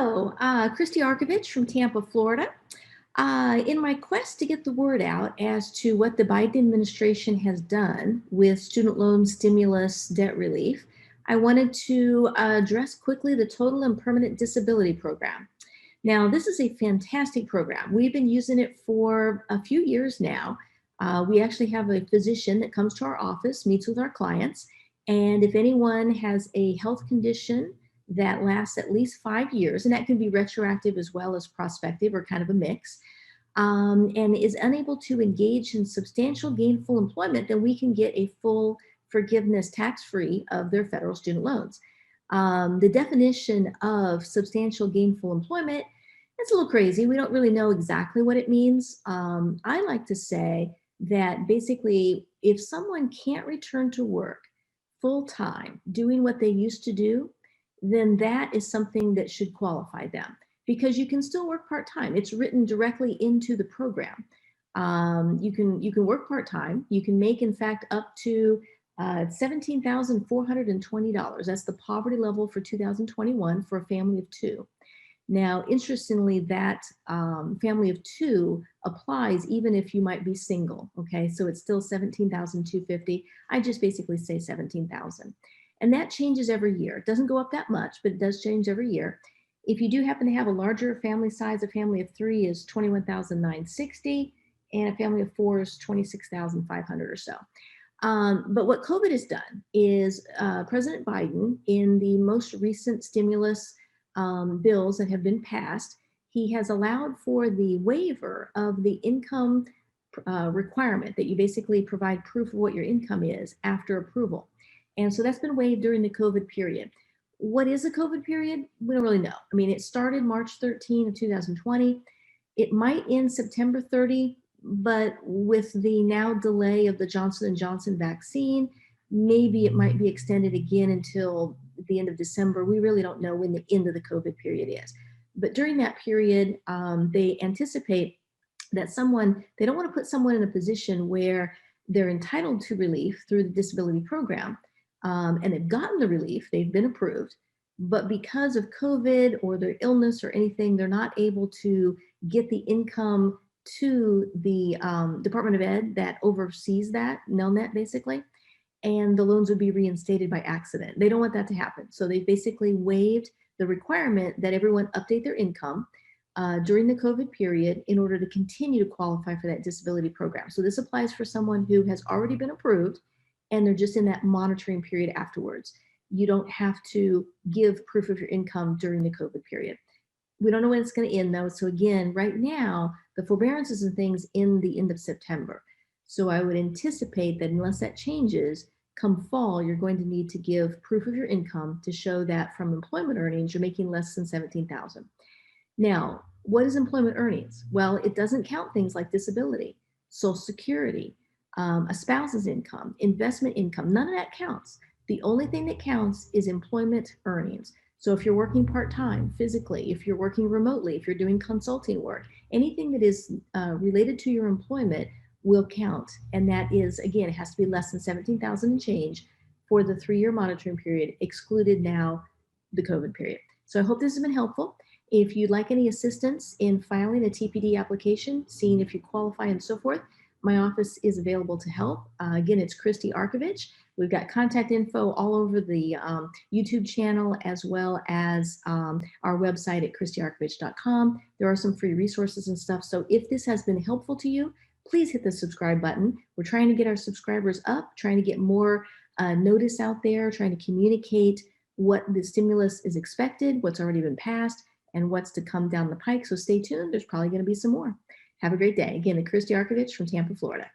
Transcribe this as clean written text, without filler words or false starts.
Hello, Christie Arkovich from Tampa, Florida. In my quest to get the word out as to what the Biden administration has done with student loan stimulus debt relief, I wanted to address quickly the Total and Permanent Disability Program. Now, this is a fantastic program. We've been using it for a few years now. We actually have a physician that comes to our office, meets with our clients, and if anyone has a health condition that lasts at least 5 years, and that can be retroactive as well as prospective or kind of a mix, and is unable to engage in substantial gainful employment, then we can get a full forgiveness tax-free of their federal student loans. The definition of substantial gainful employment, it's a little crazy. We don't really know exactly what it means. I like to say that basically, if someone can't return to work full-time doing what they used to do, then that is something that should qualify them because you can still work part-time. It's written directly into the program. You can work part-time. You can make, in fact, up to $17,420. That's the poverty level for 2021 for a family of two. Now, interestingly, that family of two applies even if you might be single, okay? So it's still $17,250. I just basically say $17,000. And that changes every year. It doesn't go up that much, but it does change every year. If you do happen to have a larger family size, a family of three is $21,960, and a family of four is $26,500 or so. But what COVID has done is President Biden, in the most recent stimulus bills that have been passed, he has allowed for the waiver of the income requirement that you basically provide proof of what your income is after approval. And so that's been waived during the COVID period. What is a COVID period? We don't really know. I mean, it started March 13 of 2020. It might end September 30, but with the now delay of the Johnson & Johnson vaccine, maybe it might be extended again until the end of December. We really don't know when the end of the COVID period is. But during that period, they anticipate that they don't want to put someone in a position where they're entitled to relief through the disability program, and they've gotten the relief, they've been approved, but because of COVID or their illness or anything, they're not able to get the income to the Department of Ed that oversees that, NELNET basically, and the loans would be reinstated by accident. They don't want that to happen. So they basically waived the requirement that everyone update their income during the COVID period in order to continue to qualify for that disability program. So this applies for someone who has already been approved and they're just in that monitoring period afterwards. You don't have to give proof of your income during the COVID period. We don't know when it's going to end though. So again, right now, the forbearances and things in the end of September. So I would anticipate that unless that changes, come fall, you're going to need to give proof of your income to show that from employment earnings, you're making less than $17,000. Now, what is employment earnings? Well, it doesn't count things like disability, Social Security, a spouse's income, investment income. None of that counts. The only thing that counts is employment earnings. So if you're working part-time physically, if you're working remotely, if you're doing consulting work, anything that is related to your employment will count. And that is, again, it has to be less than $17,000 and change for the 3-year monitoring period, excluded now the COVID period. So I hope this has been helpful. If you'd like any assistance in filing a TPD application, seeing if you qualify and so forth, my office is available to help. Again, it's Christie Arkovich. We've got contact info all over the YouTube channel as well as our website at christiearkovich.com. There are some free resources and stuff. So if this has been helpful to you, please hit the subscribe button. We're trying to get our subscribers up, trying to get more notice out there, trying to communicate what the stimulus is expected, what's already been passed, and what's to come down the pike. So stay tuned. There's probably going to be some more. Have a great day. Again, Christie Arkovich from Tampa, Florida.